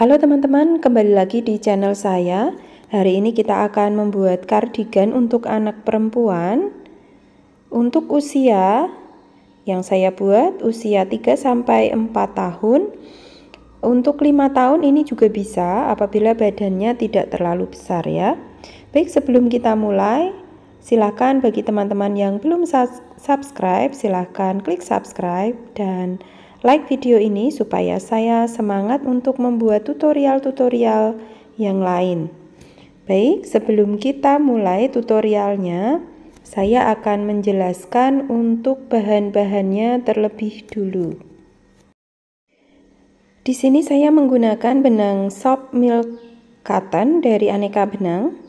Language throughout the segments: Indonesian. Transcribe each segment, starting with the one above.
Halo teman-teman, kembali lagi di channel saya. Hari ini kita akan membuat kardigan untuk anak perempuan untuk usia yang saya buat usia 3-4 tahun. Untuk 5 tahun ini juga bisa apabila badannya tidak terlalu besar ya. Baik, sebelum kita mulai, silakan bagi teman-teman yang belum subscribe, silakan klik subscribe dan like video ini supaya saya semangat untuk membuat tutorial-tutorial yang lain. Baik, sebelum kita mulai tutorialnya, saya akan menjelaskan untuk bahan-bahannya terlebih dulu. Di sini saya menggunakan benang soft milk cotton dari Aneka Benang.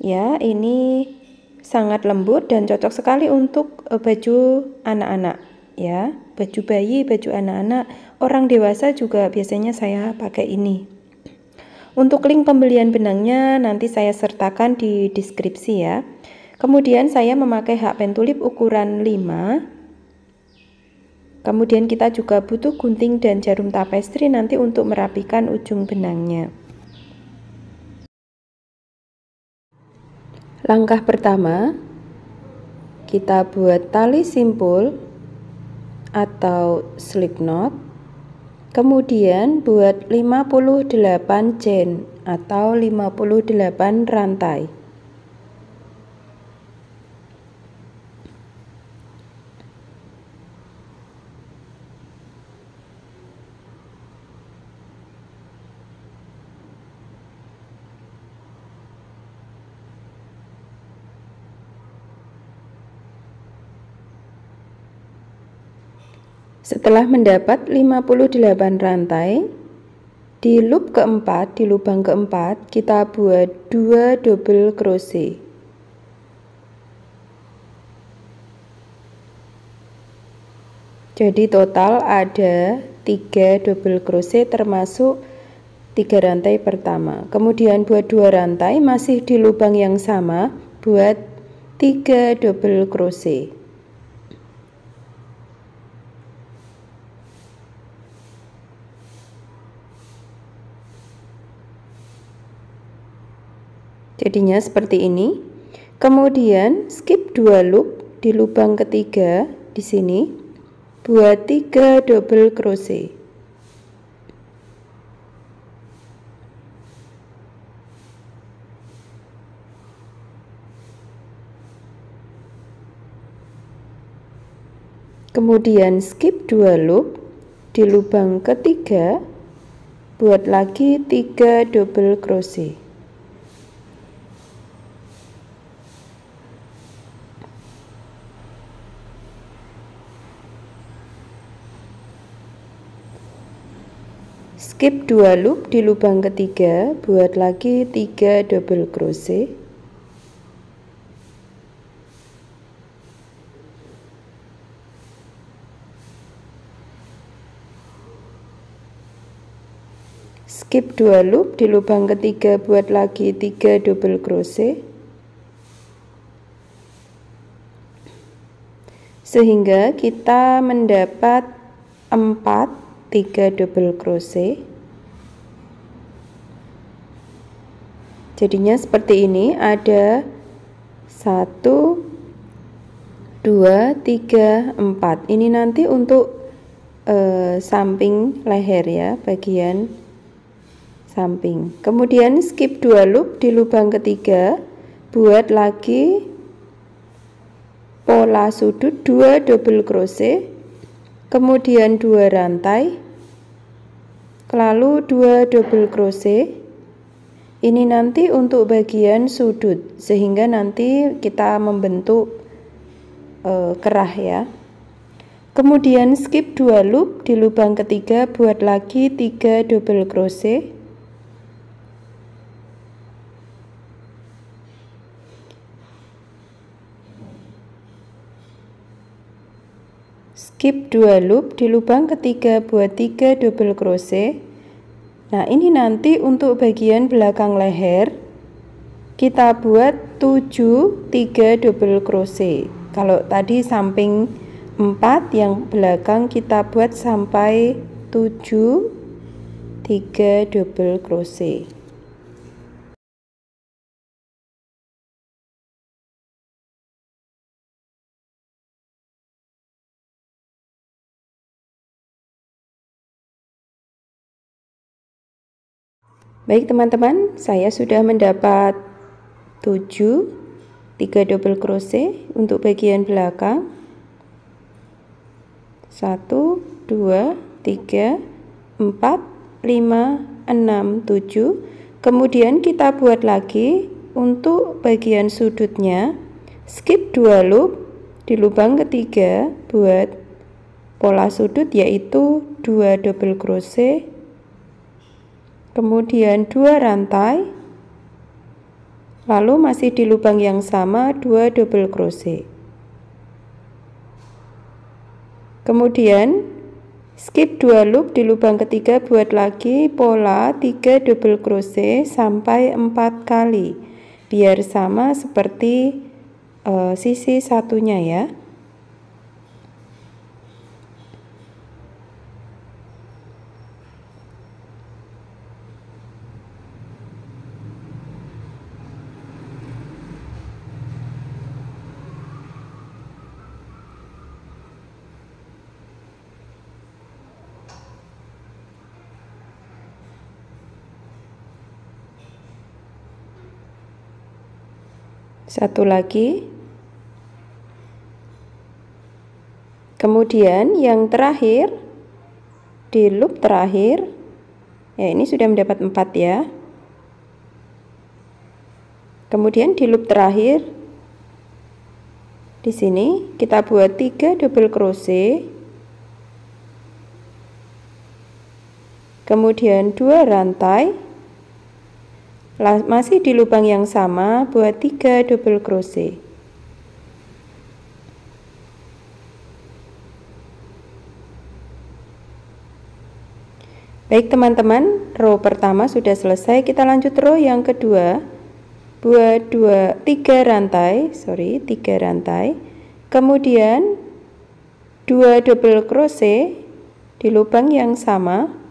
Ya, ini sangat lembut dan cocok sekali untuk baju anak-anak ya, baju bayi, baju anak-anak, orang dewasa juga biasanya saya pakai ini. Untuk link pembelian benangnya nanti saya sertakan di deskripsi ya. Kemudian saya memakai hakpen tulip ukuran 5. Kemudian kita juga butuh gunting dan jarum tapestri nanti untuk merapikan ujung benangnya. Langkah pertama, kita buat tali simpul atau slip knot. Kemudian buat 58 chain atau 58 rantai. Setelah mendapat 58 rantai, di loop keempat, di lubang keempat, kita buat 2 double crochet. Jadi total ada 3 double crochet termasuk 3 rantai pertama. Kemudian buat 2 rantai masih di lubang yang sama, buat 3 double crochet. Jadinya seperti ini. Kemudian skip 2 loop di lubang ketiga di sini, buat 3 double crochet. Kemudian skip 2 loop di lubang ketiga, buat lagi 3 double crochet. Skip 2 loop di lubang ketiga, buat lagi 3 double crochet. Skip 2 loop di lubang ketiga, buat lagi 3 double crochet. Sehingga kita mendapat 3 double crochet. Jadinya seperti ini, ada 1 2 3 4. Ini nanti untuk samping leher ya, bagian samping. Kemudian skip 2 loop di lubang ketiga, buat lagi pola sudut 2 double crochet, kemudian 2 rantai, lalu 2 double crochet. Ini nanti untuk bagian sudut, sehingga nanti kita membentuk kerah ya. Kemudian skip 2 loop di lubang ketiga, buat lagi 3 double crochet. Skip 2 loop di lubang ketiga, buat 3 double crochet. Nah, ini nanti untuk bagian belakang leher kita buat 7 3 double crochet. Kalau tadi samping 4, yang belakang kita buat sampai 7 3 double crochet. Baik teman-teman, saya sudah mendapat 7 3 double crochet untuk bagian belakang. 1 2 3 4 5 6 7. Kemudian kita buat lagi untuk bagian sudutnya, skip 2 loop di lubang ketiga buat pola sudut yaitu 2 double crochet, kemudian 2 rantai, lalu masih di lubang yang sama 2 double crochet. Kemudian skip 2 loop di lubang ketiga buat lagi pola 3 double crochet sampai 4 kali biar sama seperti sisi satunya ya. Satu lagi. Kemudian yang terakhir di loop terakhir, ya ini sudah mendapat 4 ya. Kemudian di loop terakhir di sini kita buat 3 double crochet, kemudian 2 rantai, masih di lubang yang sama buat 3 double crochet. Baik teman-teman, row pertama sudah selesai, kita lanjut row yang kedua. Buat 3 rantai, kemudian 2 double crochet di lubang yang sama.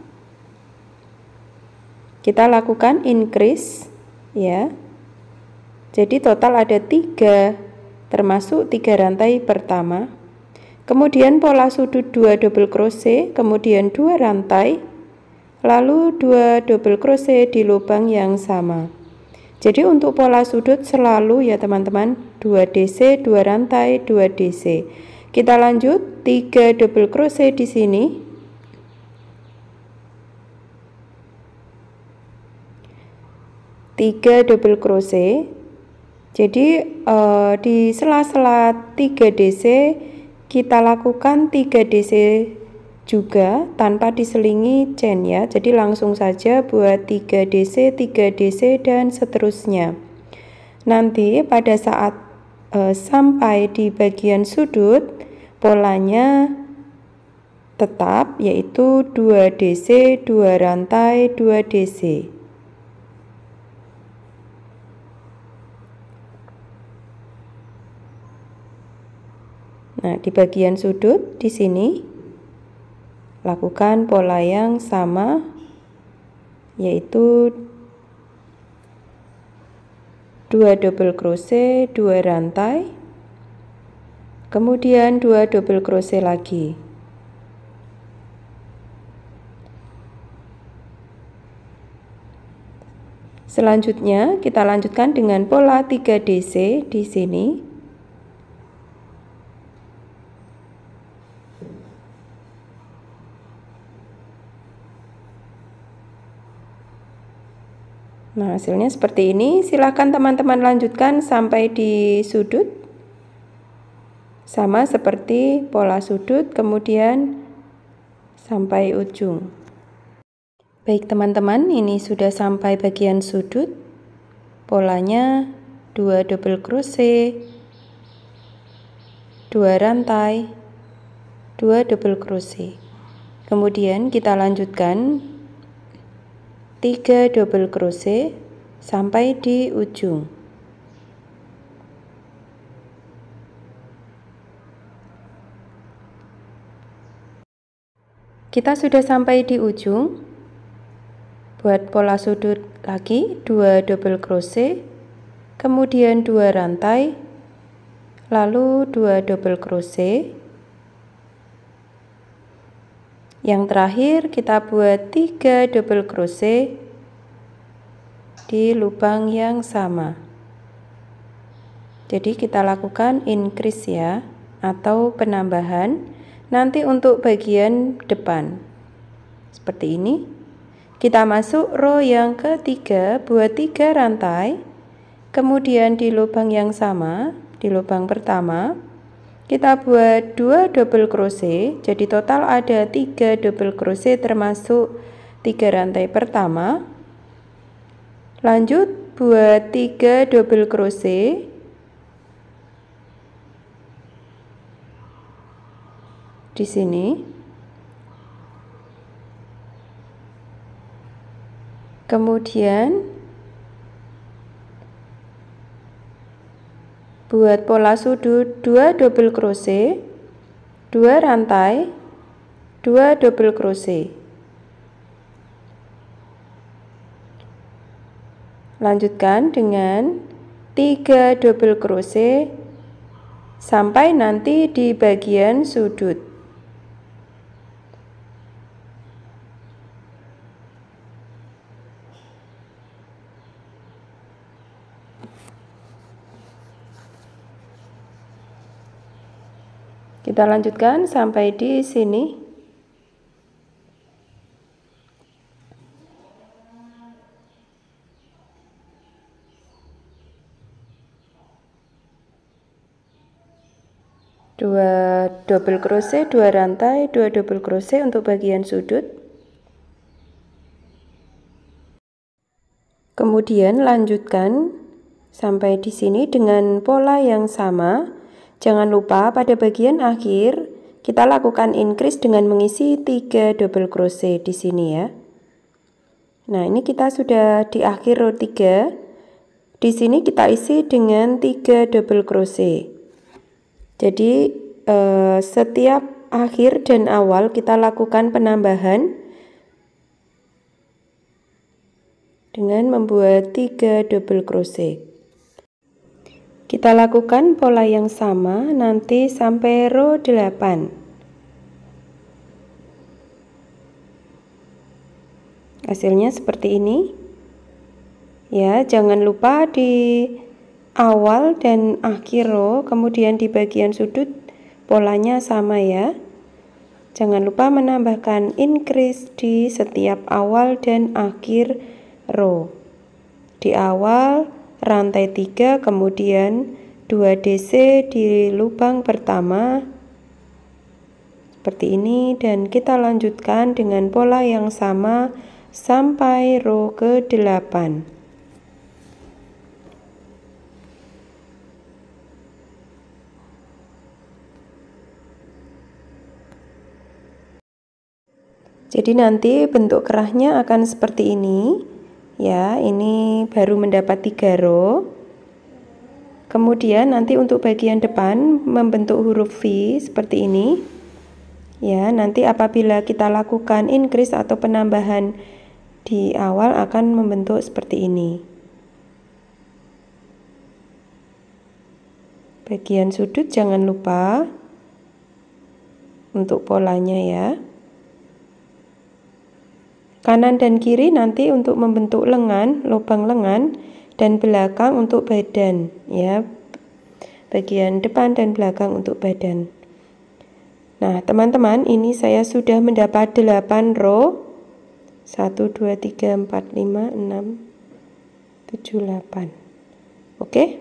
Kita lakukan increase ya. Jadi total ada 3 termasuk 3 rantai pertama. Kemudian pola sudut 2 double crochet, kemudian 2 rantai, lalu 2 double crochet di lubang yang sama. Jadi untuk pola sudut selalu ya teman-teman 2 DC, 2 rantai, 2 DC. Kita lanjut 3 double crochet di sini. 3 double crochet. Jadi di sela-sela 3 DC kita lakukan 3 DC juga tanpa diselingi chain ya. Jadi langsung saja buat 3 DC, 3 DC dan seterusnya. Nanti pada saat sampai di bagian sudut polanya tetap yaitu 2 DC, 2 rantai, 2 DC. Nah, di bagian sudut di sini lakukan pola yang sama yaitu 2 double crochet, 2 rantai, kemudian 2 double crochet lagi. Selanjutnya kita lanjutkan dengan pola 3 DC di sini. Nah, hasilnya seperti ini. Silahkan teman-teman lanjutkan sampai di sudut. Sama seperti pola sudut, kemudian sampai ujung. Baik teman-teman, ini sudah sampai bagian sudut. Polanya 2 double crochet, 2 rantai, 2 double crochet. Kemudian kita lanjutkan 3 double crochet sampai di ujung. Kita sudah sampai di ujung. Buat pola sudut lagi 2 double crochet, kemudian 2 rantai, lalu 2 double crochet. Yang terakhir kita buat 3 double crochet di lubang yang sama. Jadi kita lakukan increase ya, atau penambahan nanti untuk bagian depan. Seperti ini. Kita masuk row yang ketiga, buat 3 rantai, kemudian di lubang yang sama, di lubang pertama, kita buat 2 double crochet, jadi total ada 3 double crochet termasuk 3 rantai pertama. Lanjut buat 3 double crochet, di sini. Kemudian buat pola sudut 2 double crochet, 2 rantai, 2 double crochet. Lanjutkan dengan 3 double crochet sampai nanti di bagian sudut. Kita lanjutkan sampai di sini. Dua double crochet, 2 rantai, 2 double crochet untuk bagian sudut. Kemudian lanjutkan sampai di sini dengan pola yang sama. Jangan lupa pada bagian akhir kita lakukan increase dengan mengisi 3 double crochet di sini ya. Nah, ini kita sudah di akhir row 3. Di sini kita isi dengan 3 double crochet. Jadi setiap akhir dan awal kita lakukan penambahan dengan membuat 3 double crochet. Kita lakukan pola yang sama nanti sampai row 8. Hasilnya seperti ini. Ya, jangan lupa di awal dan akhir row, kemudian di bagian sudut polanya sama ya. Jangan lupa menambahkan increase di setiap awal dan akhir row. Di awal rantai 3, kemudian 2 DC di lubang pertama seperti ini, dan kita lanjutkan dengan pola yang sama sampai row ke-8. Jadi nanti bentuk kerahnya akan seperti ini. Ya, ini baru mendapat 3 row. Kemudian nanti untuk bagian depan membentuk huruf V seperti ini. Ya, nanti apabila kita lakukan increase atau penambahan di awal akan membentuk seperti ini. Bagian sudut jangan lupa untuk polanya ya. Kanan dan kiri nanti untuk membentuk lengan, lubang lengan, dan belakang untuk badan ya. Bagian depan dan belakang untuk badan. Nah, teman-teman, ini saya sudah mendapat 8 row. 1 2 3 4 5 6 7 8. Oke.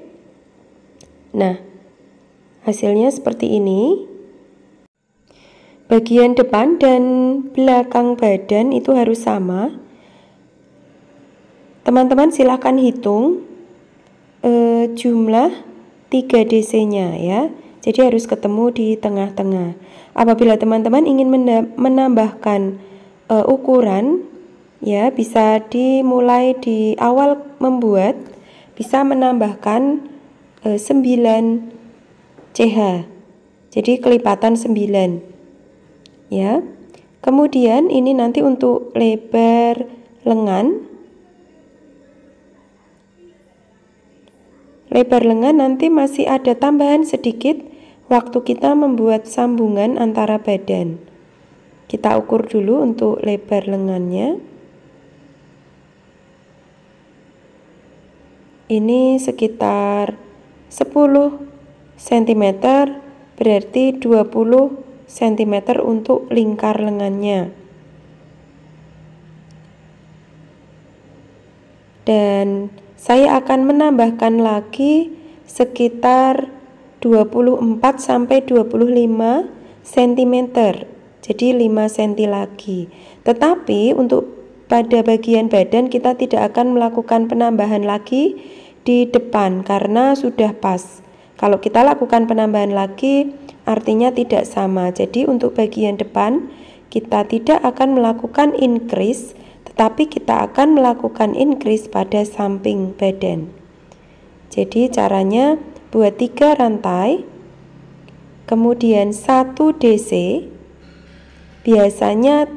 Nah, hasilnya seperti ini. Bagian depan dan belakang badan itu harus sama. Teman-teman silahkan hitung jumlah 3 DC-nya ya. Jadi harus ketemu di tengah-tengah. Apabila teman-teman ingin menambahkan ukuran ya, bisa dimulai di awal membuat, bisa menambahkan 9 CH. Jadi kelipatan 9. Ya. Kemudian ini nanti untuk lebar lengan. Lebar lengan nanti masih ada tambahan sedikit waktu kita membuat sambungan antara badan. Kita ukur dulu untuk lebar lengannya. Ini sekitar 10 cm, berarti 20 cm untuk lingkar lengannya. Dan saya akan menambahkan lagi sekitar 24 sampai 25 cm. Jadi 5 cm lagi. Tetapi untuk pada bagian badan kita tidak akan melakukan penambahan lagi di depan karena sudah pas. Kalau kita lakukan penambahan lagi artinya tidak sama. Jadi untuk bagian depan kita tidak akan melakukan increase, tetapi kita akan melakukan increase pada samping badan. Jadi caranya buat 3 rantai, kemudian 1 DC. Biasanya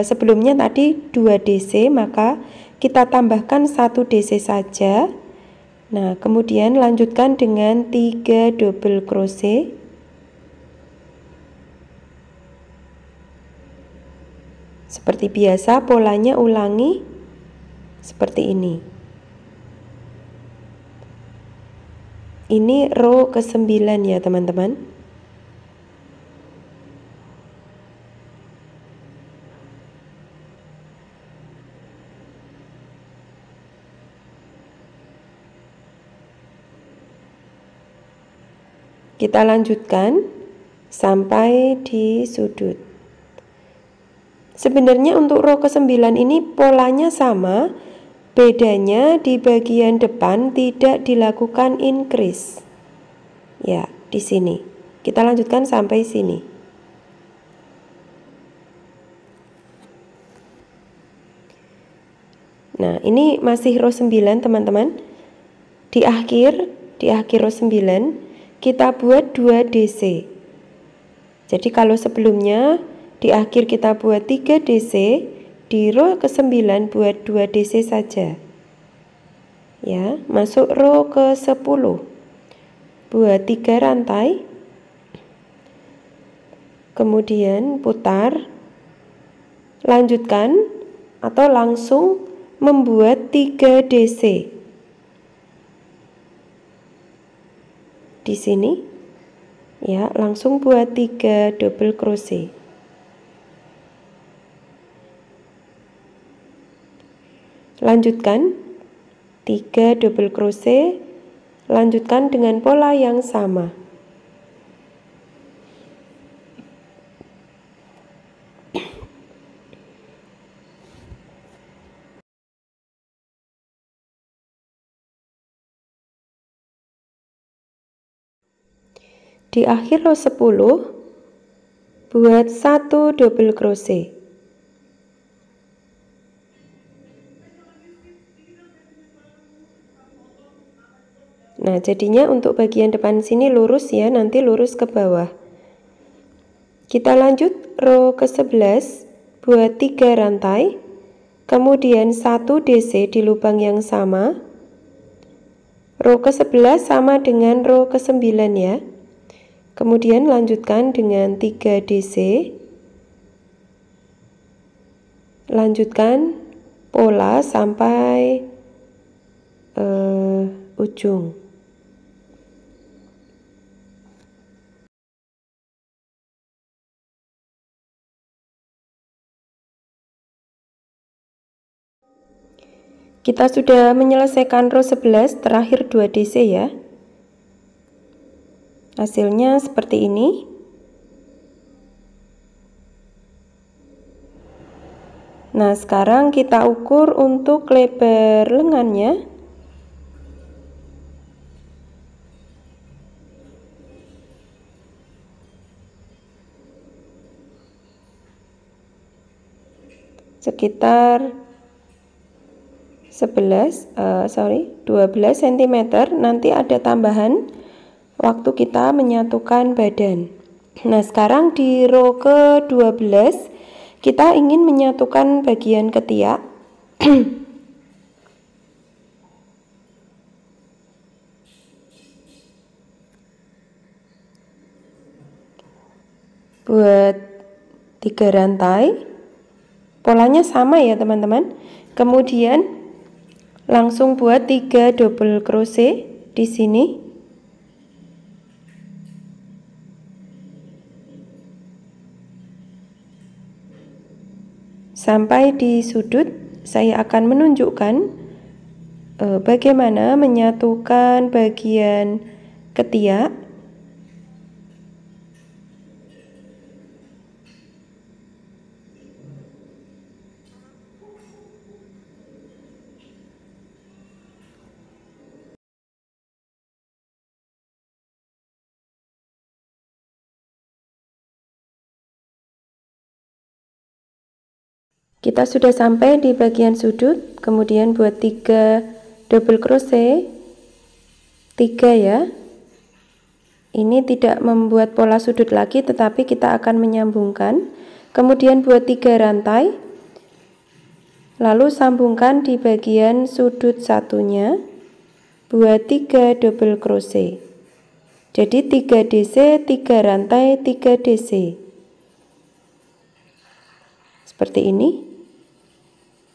sebelumnya tadi 2 DC, maka kita tambahkan 1 DC saja. Nah, kemudian lanjutkan dengan 3 double crochet. Seperti biasa polanya ulangi seperti ini. Ini row ke-9 ya teman-teman. Kita lanjutkan sampai di sudut. Sebenarnya untuk row ke-9 ini polanya sama, bedanya di bagian depan tidak dilakukan increase. Ya, di sini. Kita lanjutkan sampai sini. Nah, ini masih row 9 teman-teman. Di akhir row 9 kita buat 2 DC. Jadi kalau sebelumnya di akhir kita buat 3 DC, di row ke-9 buat 2 DC saja. Ya, masuk row ke-10. Buat 3 rantai. Kemudian putar. Lanjutkan atau langsung membuat 3 DC. Di sini ya, langsung buat 3 double crochet. Lanjutkan 3 double crochet, lanjutkan dengan pola yang sama. Di akhir row 10 buat 1 double crochet. Nah, jadinya untuk bagian depan sini lurus ya, nanti lurus ke bawah. Kita lanjut row ke-11 buat 3 rantai, kemudian 1 DC di lubang yang sama. Row ke-11 sama dengan row ke-9 ya. Kemudian lanjutkan dengan 3 DC. Lanjutkan pola sampai ujung. Kita sudah menyelesaikan row 11, terakhir 2 DC ya. Hasilnya seperti ini. Nah, sekarang kita ukur untuk lebar lengannya. Sekitar 12 cm. Nanti ada tambahan waktu kita menyatukan badan. Nah, sekarang di row ke-12 kita ingin menyatukan bagian ketiak. Buat 3 rantai, polanya sama ya teman-teman. Kemudian langsung buat 3 double crochet di sini. Sampai di sudut, saya akan menunjukkan bagaimana menyatukan bagian ketiak Kita sudah sampai di bagian sudut, kemudian buat 3 double crochet, 3 ya. Ini tidak membuat pola sudut lagi, tetapi kita akan menyambungkan. Kemudian buat 3 rantai, lalu sambungkan di bagian sudut satunya, buat 3 double crochet. Jadi 3 DC, 3 rantai, 3 DC. Seperti ini.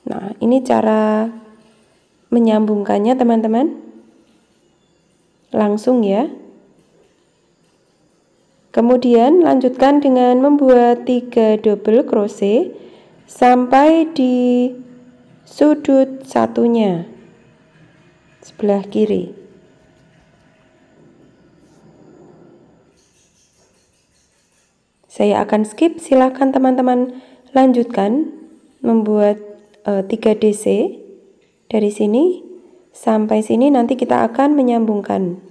Nah, ini cara menyambungkannya teman-teman. Langsung ya. Kemudian lanjutkan dengan membuat 3 double crochet sampai di sudut satunya, sebelah kiri. Saya akan skip, silahkan teman-teman lanjutkan membuat 3 DC dari sini sampai sini, nanti kita akan menyambungkan.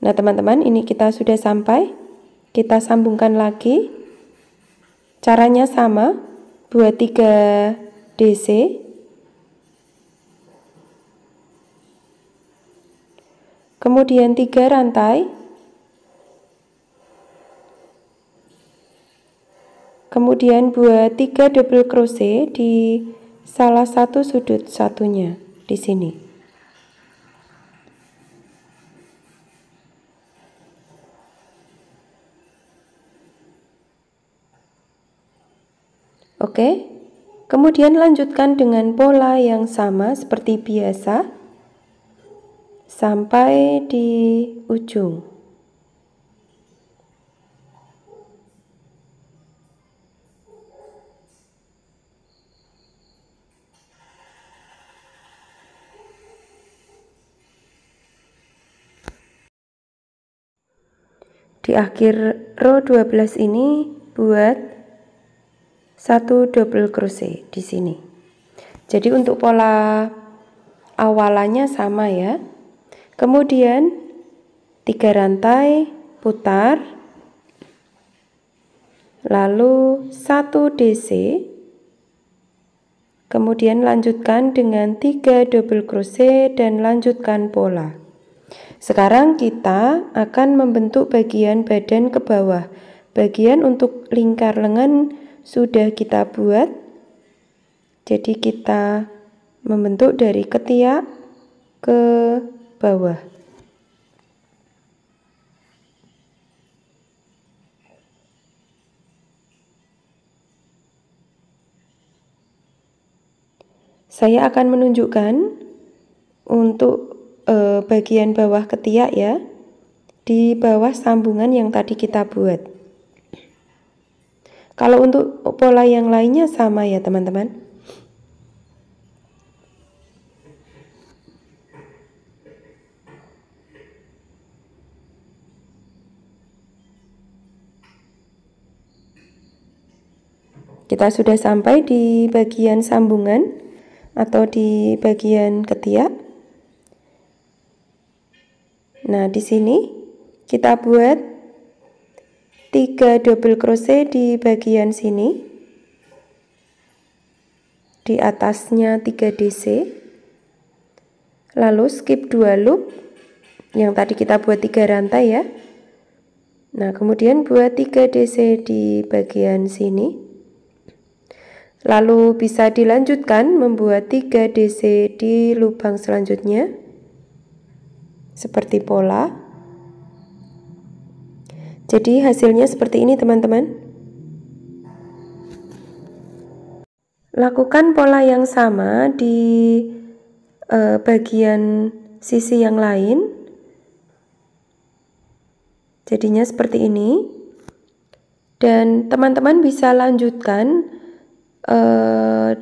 Nah teman-teman, ini kita sudah sampai, kita sambungkan lagi. Caranya sama, buat 3 DC, kemudian 3 rantai, kemudian buat 3 double crochet di salah satu sudut satunya di sini. Oke, kemudian lanjutkan dengan pola yang sama seperti biasa sampai di ujung. Di akhir row 12 ini buat 1 double crochet di sini. Jadi untuk pola awalannya sama ya. Kemudian 3 rantai, putar, lalu 1 DC, kemudian lanjutkan dengan 3 double crochet dan lanjutkan pola. Sekarang kita akan membentuk bagian badan ke bawah. Bagian untuk lingkar lengan sudah kita buat. Jadi kita membentuk dari ketiak ke bawah. Saya akan menunjukkan untuk bagian bawah ketiak ya, di bawah sambungan yang tadi kita buat. Kalau untuk pola yang lainnya sama ya teman-teman. Kita sudah sampai di bagian sambungan atau di bagian ketiak. Nah, di sini kita buat 3 double crochet di bagian sini. Di atasnya 3 DC. Lalu skip 2 loop yang tadi kita buat 3 rantai ya. Nah, kemudian buat 3 DC di bagian sini. Lalu bisa dilanjutkan membuat 3 DC di lubang selanjutnya. Seperti pola. Jadi hasilnya seperti ini, teman-teman. Lakukan pola yang sama di bagian sisi yang lain. Jadinya seperti ini. Dan teman-teman bisa lanjutkan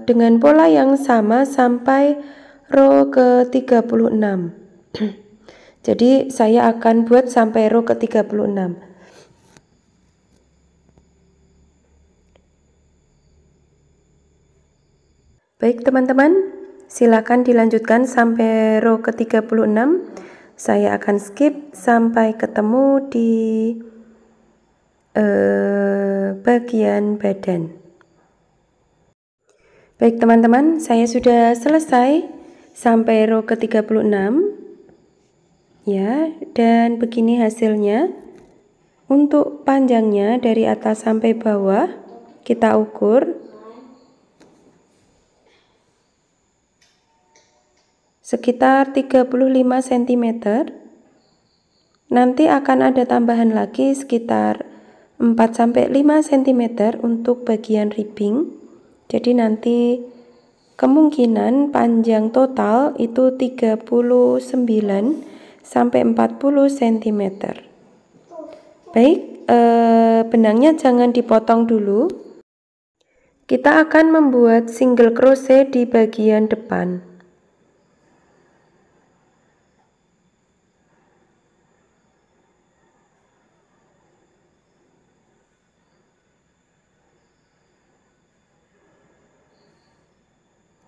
dengan pola yang sama sampai row ke-36. Jadi saya akan buat sampai row ke-36. Baik teman-teman, silakan dilanjutkan sampai row ke-36. Saya akan skip sampai ketemu di bagian badan. Baik teman-teman, saya sudah selesai sampai row ke-36. Ya, dan begini hasilnya. Untuk panjangnya dari atas sampai bawah kita ukur sekitar 35 cm. Nanti akan ada tambahan lagi sekitar 4-5 cm untuk bagian ribbing. Jadi nanti kemungkinan panjang total itu 39 sampai 40 cm. Baik, benangnya jangan dipotong dulu. Kita akan membuat single crochet di bagian depan.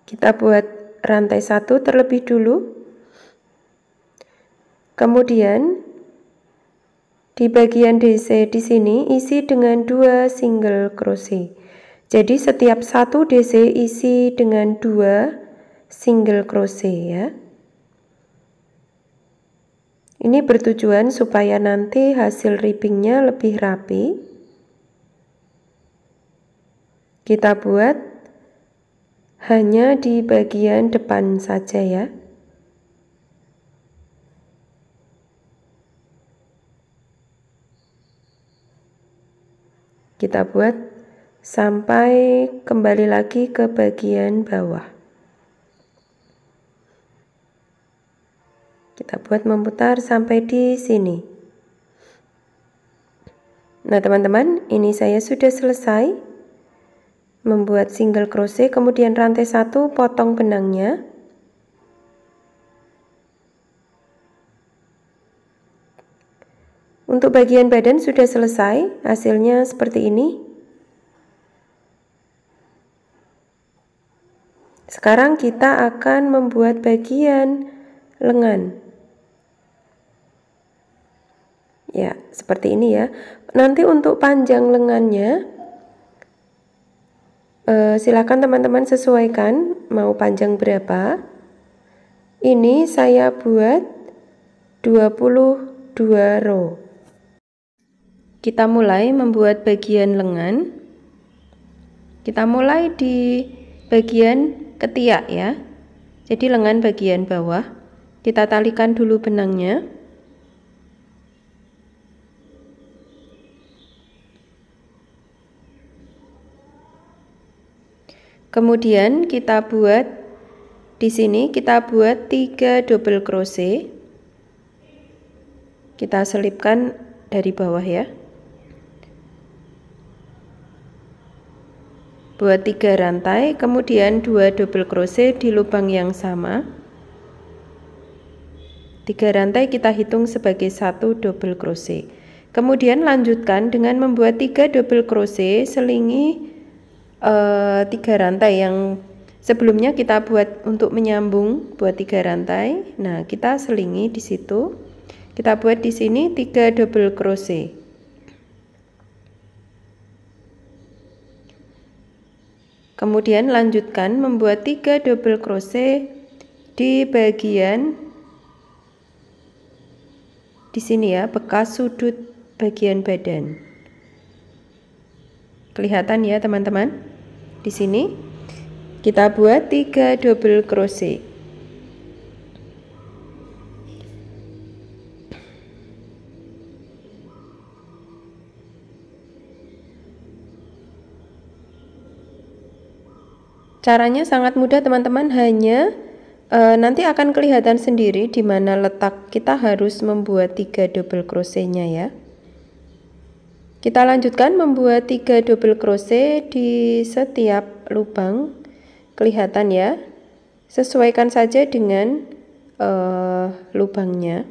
Kita buat rantai 1 terlebih dulu. Kemudian di bagian DC di sini isi dengan 2 single crochet. Jadi setiap 1 DC isi dengan 2 single crochet ya. Ini bertujuan supaya nanti hasil ribbingnya lebih rapi. Kita buat hanya di bagian depan saja ya. Kita buat sampai kembali lagi ke bagian bawah. Kita buat memutar sampai di sini. Nah teman-teman, ini saya sudah selesai membuat single crochet, kemudian rantai 1 potong benangnya. Untuk bagian badan sudah selesai, hasilnya seperti ini. Sekarang kita akan membuat bagian lengan. Ya, seperti ini ya. Nanti untuk panjang lengannya silakan teman-teman sesuaikan mau panjang berapa. Ini saya buat 22 row. Kita mulai membuat bagian lengan. Kita mulai di bagian ketiak ya. Jadi lengan bagian bawah. Kita talikan dulu benangnya. Kemudian kita buat di sini, kita buat 3 double crochet. Kita selipkan dari bawah ya. Buat 3 rantai, kemudian 2 double crochet di lubang yang sama. 3 rantai kita hitung sebagai 1 double crochet. Kemudian lanjutkan dengan membuat 3 double crochet, selingi 3 rantai yang sebelumnya kita buat untuk menyambung, buat 3 rantai. Nah, kita selingi di situ. Kita buat di sini 3 double crochet. Kemudian lanjutkan membuat 3 double crochet di bagian di sini ya, bekas sudut bagian badan. Kelihatan ya teman-teman? Di sini kita buat 3 double crochet. Caranya sangat mudah teman-teman, hanya nanti akan kelihatan sendiri di mana letak kita harus membuat 3 double crochetnya ya. Kita lanjutkan membuat 3 double crochet di setiap lubang. Kelihatan ya, sesuaikan saja dengan lubangnya.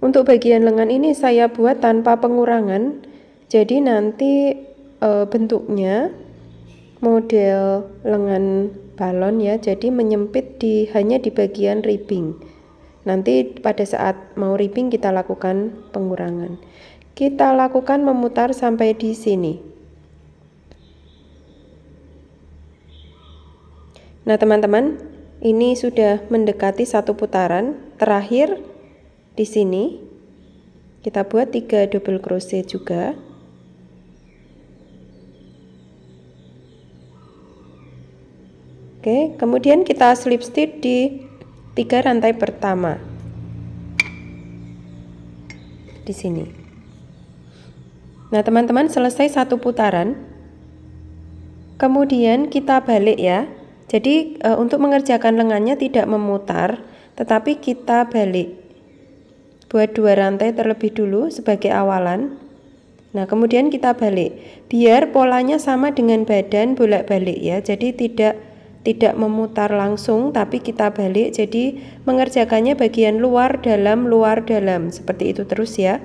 Untuk bagian lengan ini saya buat tanpa pengurangan, jadi nanti bentuknya model lengan balon ya, jadi menyempit hanya di bagian ribbing. Nanti pada saat mau ribbing kita lakukan pengurangan. Kita lakukan memutar sampai di sini. Nah teman-teman, ini sudah mendekati 1 putaran. Terakhir di sini kita buat 3 double crochet juga. Oke, kemudian kita slip stitch di 3 rantai pertama di sini. Nah teman-teman, selesai 1 putaran, kemudian kita balik ya. Jadi untuk mengerjakan lengannya tidak memutar, tetapi kita balik. Buat 2 rantai terlebih dulu sebagai awalan. Nah kemudian kita balik, biar polanya sama dengan badan, bolak-balik ya. Jadi tidak memutar langsung, tapi kita balik, jadi mengerjakannya bagian luar dalam seperti itu terus ya,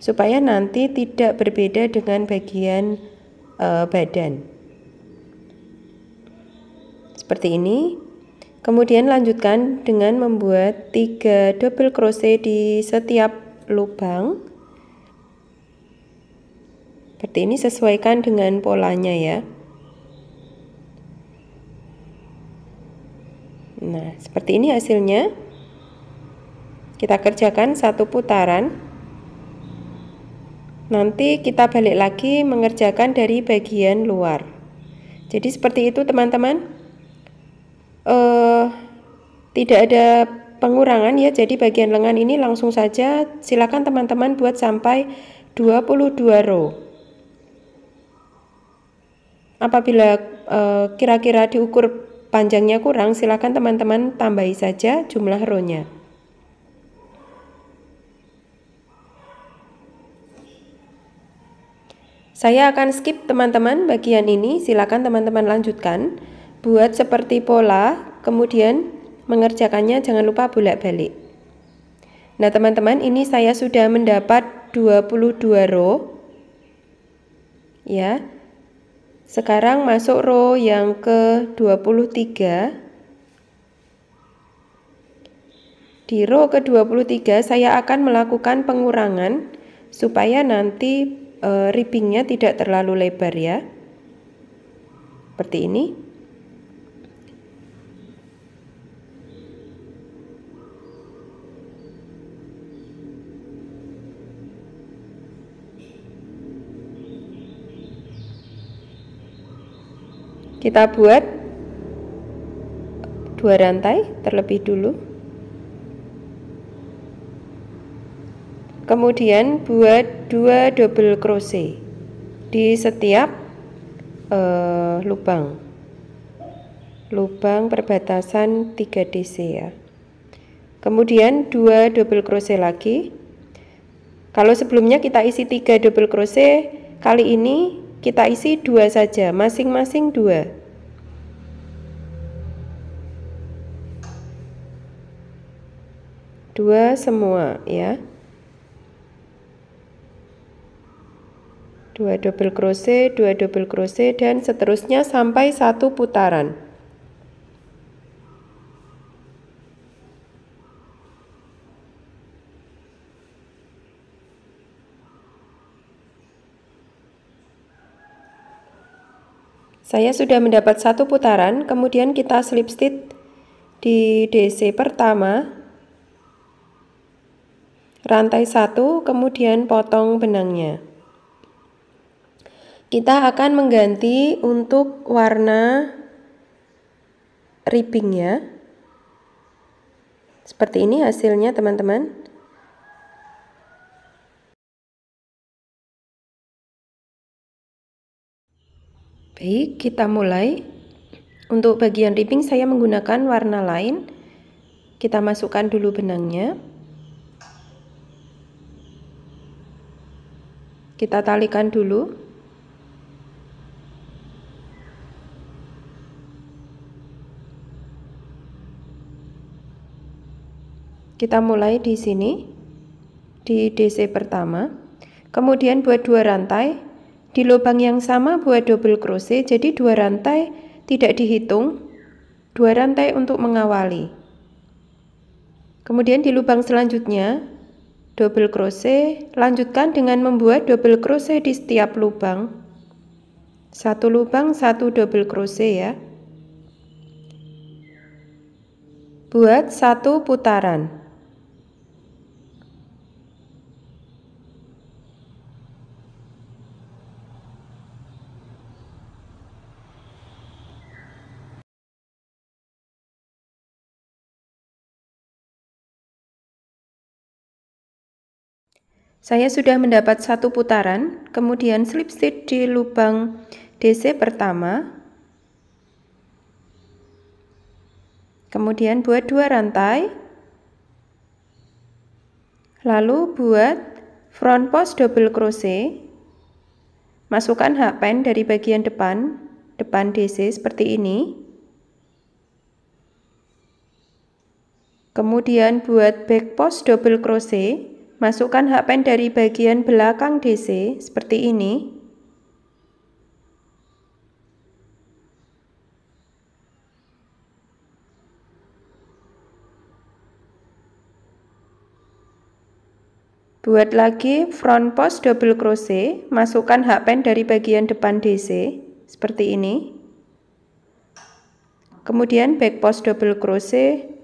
supaya nanti tidak berbeda dengan bagian badan seperti ini. Kemudian lanjutkan dengan membuat 3 double crochet di setiap lubang seperti ini, sesuaikan dengan polanya ya. Nah seperti ini hasilnya. Kita kerjakan 1 putaran, nanti kita balik lagi mengerjakan dari bagian luar. Jadi seperti itu teman-teman, tidak ada pengurangan ya. Jadi bagian lengan ini langsung saja, silakan teman-teman buat sampai 22 row. Apabila kira-kira diukur panjangnya kurang, silakan teman-teman tambahi saja jumlah row-nya. Saya akan skip teman-teman bagian ini, silakan teman-teman lanjutkan. Buat seperti pola, kemudian mengerjakannya jangan lupa bolak-balik. Nah teman-teman, ini saya sudah mendapat 22 row ya. Sekarang masuk row yang ke-23. Di row ke-23 saya akan melakukan pengurangan supaya nanti ribbingnya tidak terlalu lebar ya. Seperti ini. Kita buat 2 rantai terlebih dulu. Kemudian buat 2 double crochet di setiap lubang perbatasan 3 DC ya. Kemudian 2 double crochet lagi. Kalau sebelumnya kita isi 3 double crochet, kali ini kita isi 2 saja, masing-masing 2. Dua semua ya. 2 double crochet, 2 double crochet, dan seterusnya sampai 1 putaran. Saya sudah mendapat 1 putaran, kemudian kita slip stitch di DC pertama, rantai 1, kemudian potong benangnya. Kita akan mengganti untuk warna ribbingnya. Seperti ini hasilnya, teman-teman. Baik, kita mulai. Untuk bagian ribbing saya menggunakan warna lain. Kita masukkan dulu benangnya. Kita talikan dulu. Kita mulai di sini, di DC pertama. Kemudian buat 2 rantai. Di lubang yang sama buat double crochet, jadi 2 rantai tidak dihitung, 2 rantai untuk mengawali. Kemudian di lubang selanjutnya double crochet, lanjutkan dengan membuat double crochet di setiap lubang. 1 lubang 1 double crochet ya. Buat 1 putaran. Saya sudah mendapat 1 putaran, kemudian slip stitch di lubang DC pertama. Kemudian buat 2 rantai. Lalu buat front post double crochet. Masukkan hakpen dari bagian depan DC seperti ini. Kemudian buat back post double crochet. Masukkan hakpen dari bagian belakang DC seperti ini. Buat lagi front post double crochet, masukkan hakpen dari bagian depan DC seperti ini. Kemudian back post double crochet,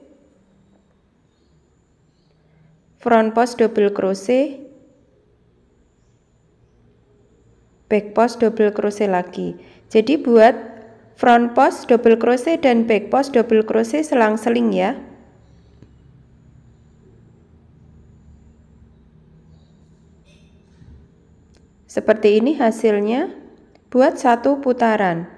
front post double crochet, back post double crochet lagi. Jadi buat front post double crochet dan back post double crochet selang-seling ya. Seperti ini hasilnya. Buat 1 putaran.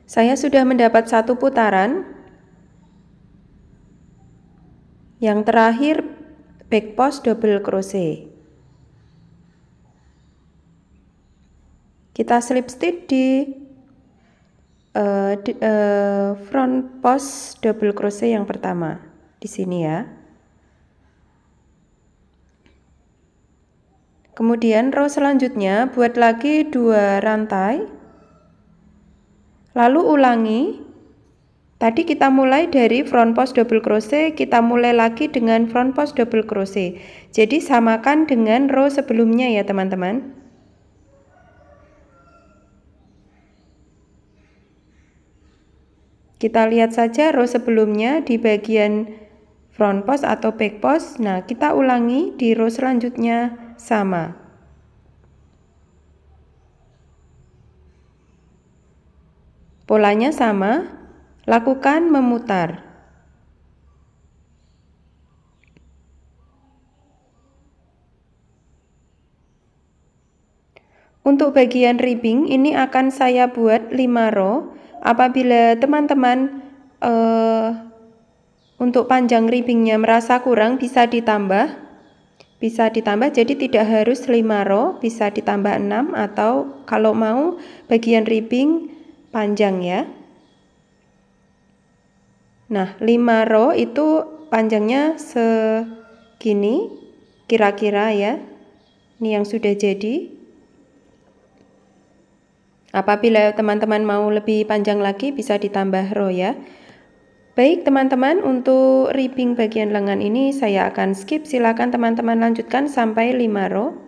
Saya sudah mendapat 1 putaran. Yang terakhir back post double crochet. Kita slip stitch di front post double crochet yang pertama di sini ya. Kemudian row selanjutnya buat lagi 2 rantai. Lalu ulangi. Tadi kita mulai dari front post double crochet, kita mulai lagi dengan front post double crochet. Jadi samakan dengan row sebelumnya ya teman-teman. Kita lihat saja row sebelumnya di bagian front post atau back post. Nah, kita ulangi di row selanjutnya sama. Polanya sama, lakukan memutar. Untuk bagian ribbing ini akan saya buat 5 row. Apabila teman-teman untuk panjang ribbingnya merasa kurang, bisa ditambah. Jadi tidak harus 5 row, bisa ditambah 6 atau kalau mau bagian ribbing panjang ya. Nah, 5 row itu panjangnya segini kira-kira ya. Ini yang sudah jadi. Apabila teman-teman mau lebih panjang lagi bisa ditambah row ya. Baik teman-teman, untuk ribbing bagian lengan ini saya akan skip. Silakan teman-teman lanjutkan sampai 5 row.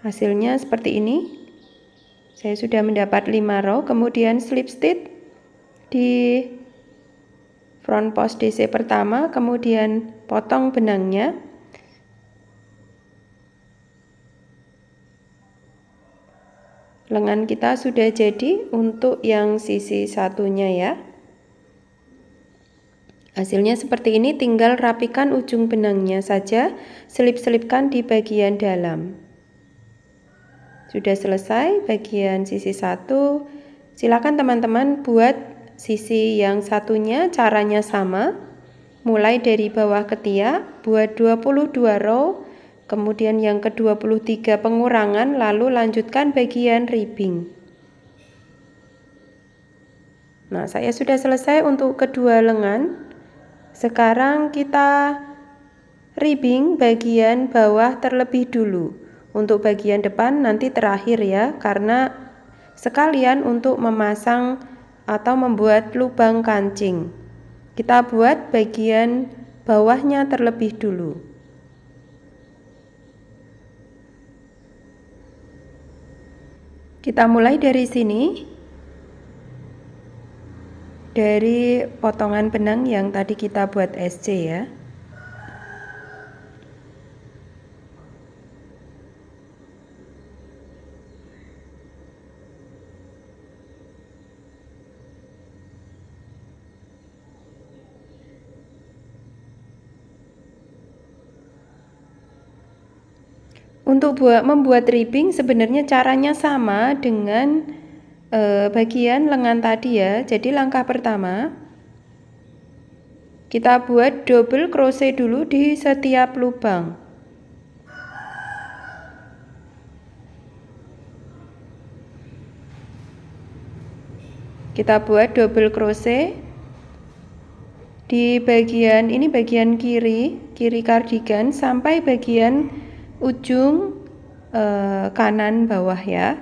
Hasilnya seperti ini. Saya sudah mendapat 5 row, kemudian slip stitch di front post DC pertama, kemudian potong benangnya. Lengan kita sudah jadi untuk yang sisi satunya ya. Hasilnya seperti ini, tinggal rapikan ujung benangnya saja, selip-selipkan di bagian dalam. Sudah selesai bagian sisi satu. Silakan teman-teman buat sisi yang satunya, caranya sama. Mulai dari bawah ketiak, buat 22 row. Kemudian yang ke-23 pengurangan, lalu lanjutkan bagian ribbing. Nah, saya sudah selesai untuk kedua lengan. Sekarang kita ribbing bagian bawah terlebih dulu. Untuk bagian depan nanti terakhir ya, karena sekalian untuk memasang atau membuat lubang kancing. Kita buat bagian bawahnya terlebih dulu. Kita mulai dari sini, dari potongan benang yang tadi kita buat SC ya. Untuk membuat ribbing sebenarnya caranya sama dengan bagian lengan tadi ya. Jadi langkah pertama kita buat double crochet dulu di setiap lubang. Kita buat double crochet di bagian ini, bagian kiri kardigan sampai bagian ujung kanan bawah ya.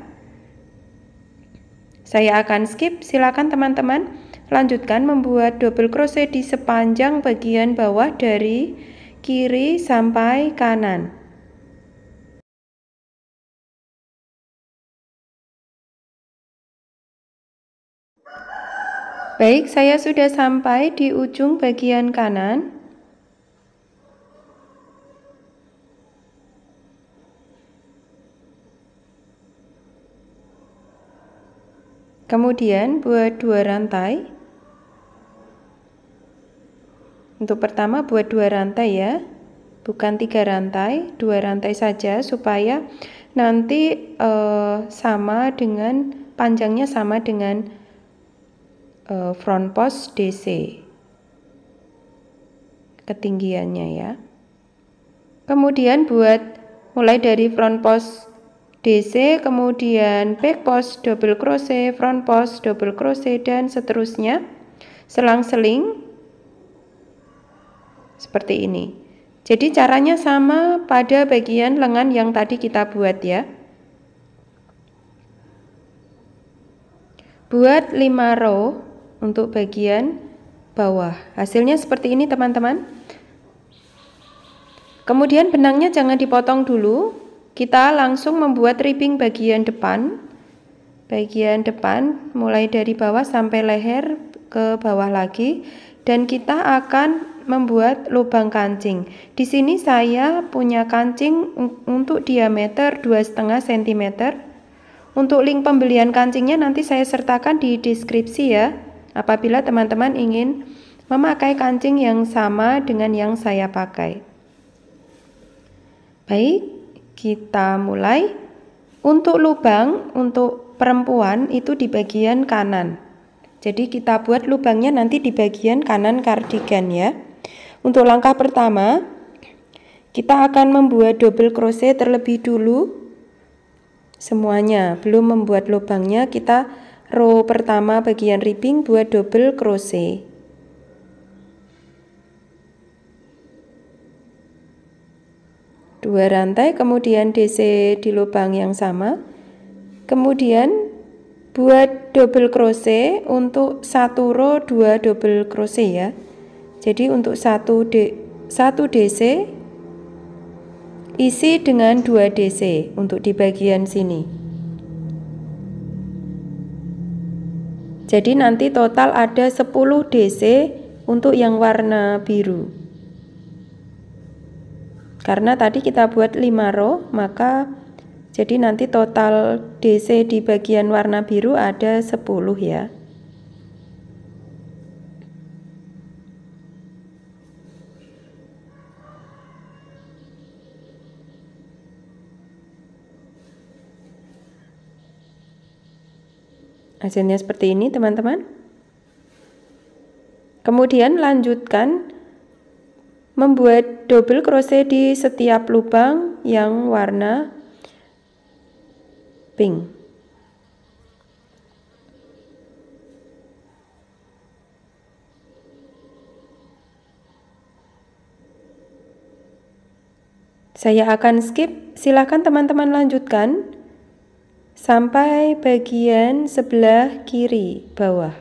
Saya akan skip, silakan teman-teman lanjutkan membuat double crochet di sepanjang bagian bawah dari kiri sampai kanan. Baik, saya sudah sampai di ujung bagian kanan. Kemudian buat 2 rantai. Untuk pertama buat 2 rantai ya, bukan 3 rantai, 2 rantai saja supaya nanti sama dengan panjangnya sama dengan front post DC ketinggiannya ya. Kemudian buat mulai dari front post DC, kemudian back post double crochet, front post double crochet, dan seterusnya selang-seling seperti ini. Jadi caranya sama pada bagian lengan yang tadi kita buat ya. Buat 5 row untuk bagian bawah. Hasilnya seperti ini teman-teman. Kemudian benangnya jangan dipotong dulu. Kita langsung membuat ribbing bagian depan. Bagian depan mulai dari bawah sampai leher ke bawah lagi, dan kita akan membuat lubang kancing. Di sini saya punya kancing untuk diameter 2,5 cm. Untuk link pembelian kancingnya nanti saya sertakan di deskripsi ya, apabila teman-teman ingin memakai kancing yang sama dengan yang saya pakai. Baik, kita mulai. Untuk lubang untuk perempuan itu di bagian kanan. Jadi kita buat lubangnya nanti di bagian kanan kardigan ya. Untuk langkah pertama, kita akan membuat double crochet terlebih dulu. Semuanya, belum membuat lubangnya, kita row pertama bagian ribbing buat double crochet. Dua rantai, kemudian DC di lubang yang sama. Kemudian buat double crochet untuk 1 row 2 double crochet ya. Jadi untuk 1 DC isi dengan 2 DC untuk di bagian sini. Jadi nanti total ada 10 DC untuk yang warna biru. Karena tadi kita buat 5 row, maka jadi nanti total DC di bagian warna biru ada 10 ya. Hasilnya seperti ini teman-teman. Kemudian lanjutkan membuat double crochet di setiap lubang yang warna pink. Saya akan skip, silakan teman-teman lanjutkan sampai bagian sebelah kiri bawah.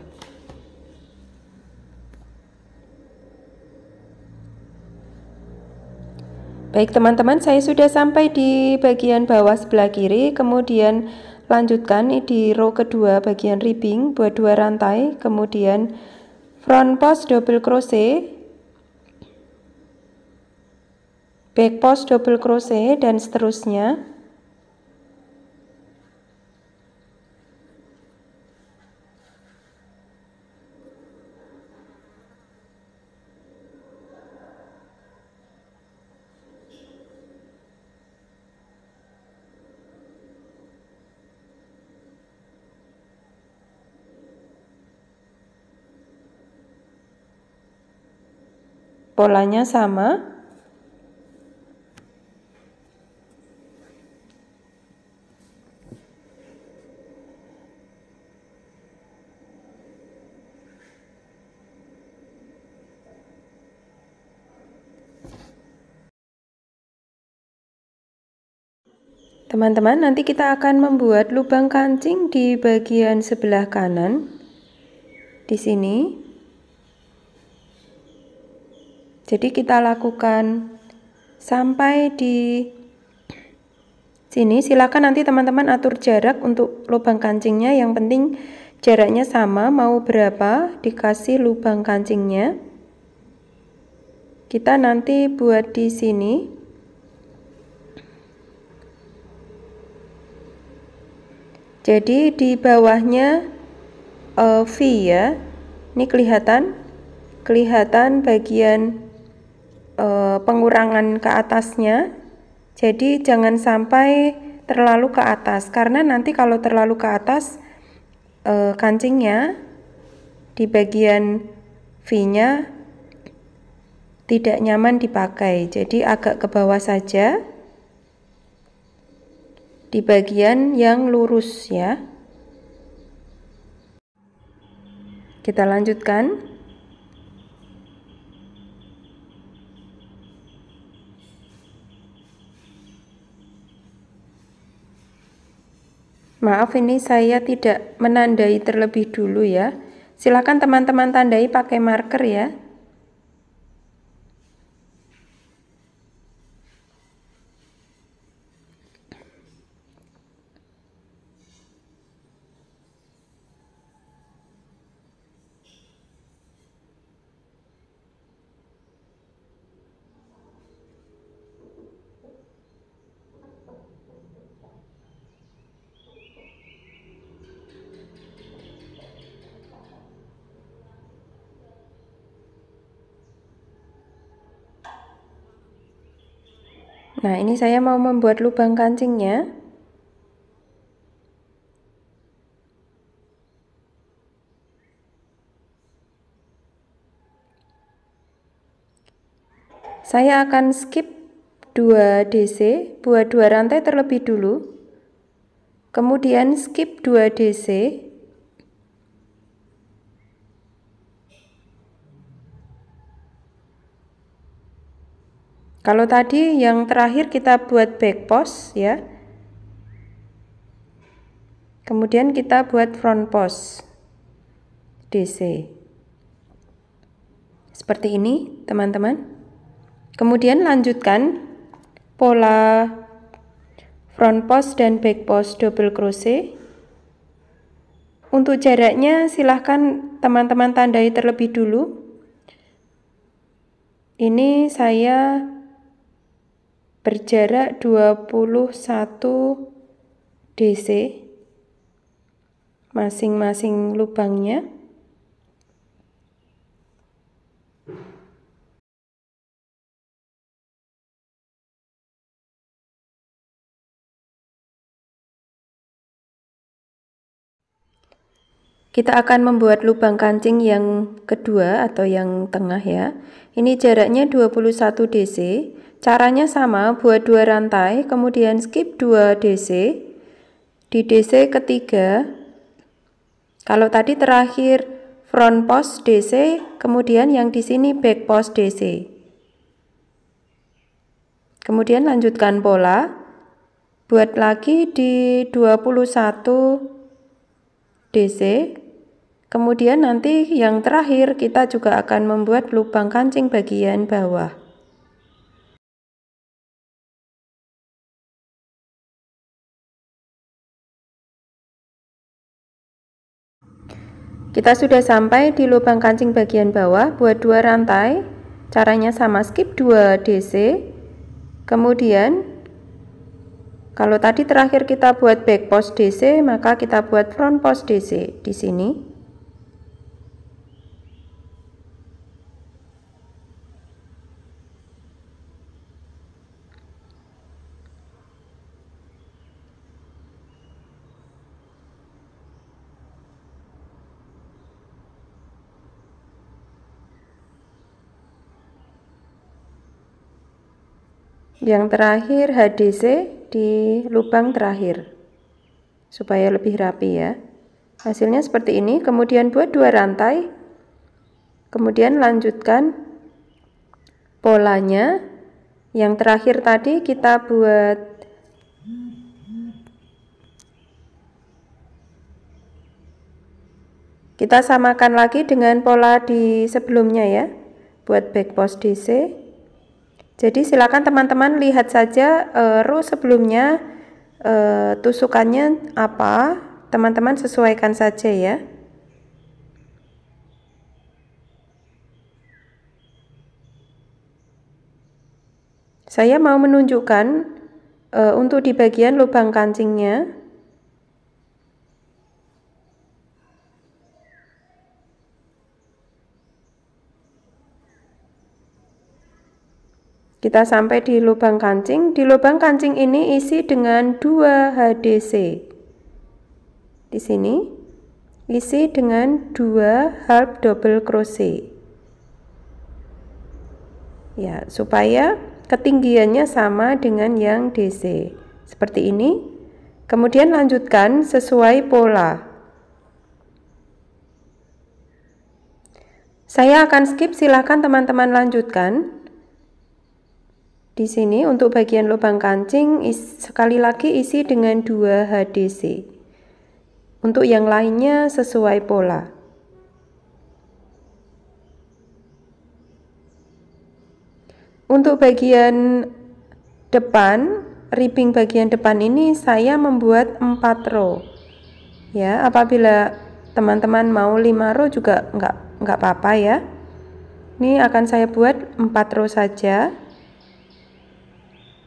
Baik teman-teman, saya sudah sampai di bagian bawah sebelah kiri, kemudian lanjutkan di row kedua bagian ribbing, buat 2 rantai, kemudian front post double crochet, back post double crochet, dan seterusnya. Polanya sama. Teman-teman, nanti kita akan membuat lubang kancing di bagian sebelah kanan di sini. Jadi kita lakukan sampai di sini. Silakan nanti teman-teman atur jarak untuk lubang kancingnya, yang penting jaraknya sama, mau berapa dikasih lubang kancingnya. Kita nanti buat di sini. Jadi di bawahnya V ya. Ini kelihatan bagian pengurangan ke atasnya. Jadi jangan sampai terlalu ke atas, karena nanti kalau terlalu ke atas kancingnya di bagian V-nya tidak nyaman dipakai. Jadi agak ke bawah saja di bagian yang lurus ya. Kita lanjutkan. Maaf, ini saya tidak menandai terlebih dulu ya. Silakan teman-teman tandai pakai marker ya. Nah, ini saya mau membuat lubang kancingnya. Saya akan skip 2 DC, buat 2 rantai terlebih dulu. Kemudian skip 2 DC. Kalau tadi yang terakhir kita buat back post ya. Kemudian kita buat front post DC. Seperti ini, teman-teman. Kemudian lanjutkan pola front post dan back post double crochet. Untuk jaraknya silahkan teman-teman tandai terlebih dulu. Ini saya berjarak 21 DC masing-masing lubangnya. Kita akan membuat lubang kancing yang kedua atau yang tengah ya. Ini jaraknya 21 DC. Caranya sama, buat 2 rantai, kemudian skip 2 DC. Di DC ketiga, kalau tadi terakhir front post DC, kemudian yang di sini back post DC. Kemudian lanjutkan pola, buat lagi di 21 DC. Kemudian nanti yang terakhir kita juga akan membuat lubang kancing bagian bawah. Kita sudah sampai di lubang kancing bagian bawah, buat 2 rantai. Caranya sama, skip 2 DC. Kemudian kalau tadi terakhir kita buat back post DC, maka kita buat front post DC di sini. Yang terakhir HDC di lubang terakhir supaya lebih rapi ya. Hasilnya seperti ini. Kemudian buat 2 rantai, kemudian lanjutkan polanya. Yang terakhir tadi kita buat kita samakan lagi dengan pola di sebelumnya ya, buat back post DC. Jadi silakan teman-teman lihat saja row sebelumnya tusukannya apa, teman-teman sesuaikan saja ya. Saya mau menunjukkan untuk di bagian lubang kancingnya. Kita sampai di lubang kancing. Di lubang kancing ini isi dengan 2 HDC. Di sini isi dengan 2 half double crochet. Ya, supaya ketinggiannya sama dengan yang DC. Seperti ini. Kemudian lanjutkan sesuai pola. Saya akan skip, silahkan teman-teman lanjutkan. Di sini untuk bagian lubang kancing sekali lagi isi dengan 2 HDC. Untuk yang lainnya sesuai pola. Untuk bagian depan, ribbing bagian depan ini saya membuat 4 row. Ya, apabila teman-teman mau 5 row juga enggak apa-apa ya. Ini akan saya buat 4 row saja.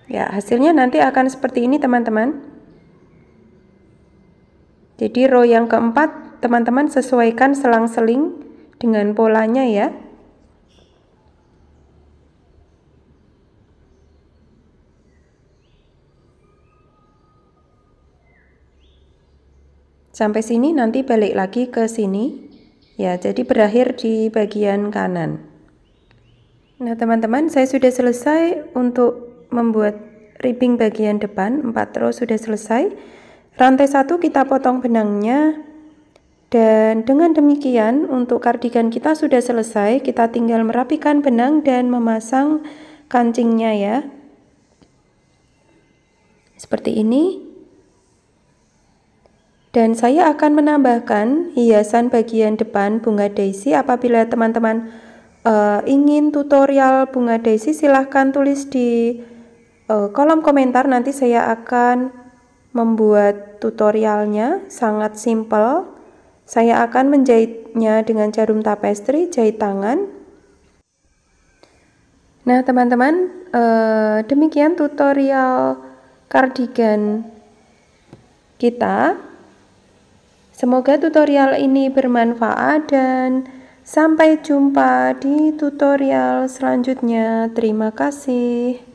Ya, hasilnya nanti akan seperti ini teman-teman. Jadi row yang keempat teman-teman sesuaikan selang-seling dengan polanya ya. Sampai sini nanti balik lagi ke sini. Ya, jadi berakhir di bagian kanan. Nah teman-teman, saya sudah selesai untuk membuat ribbing bagian depan. 4 row sudah selesai. Rantai 1 kita potong benangnya, dan dengan demikian untuk kardigan kita sudah selesai. Kita tinggal merapikan benang dan memasang kancingnya ya, seperti ini. Dan saya akan menambahkan hiasan bagian depan bunga daisy. Apabila teman-teman ingin tutorial bunga daisy, silahkan tulis di kolom komentar, nanti saya akan membuat tutorialnya, sangat simple. Saya akan menjahitnya dengan jarum tapestri, jahit tangan. Nah teman-teman, demikian tutorial kardigan kita. Semoga tutorial ini bermanfaat dan sampai jumpa di tutorial selanjutnya. Terima kasih.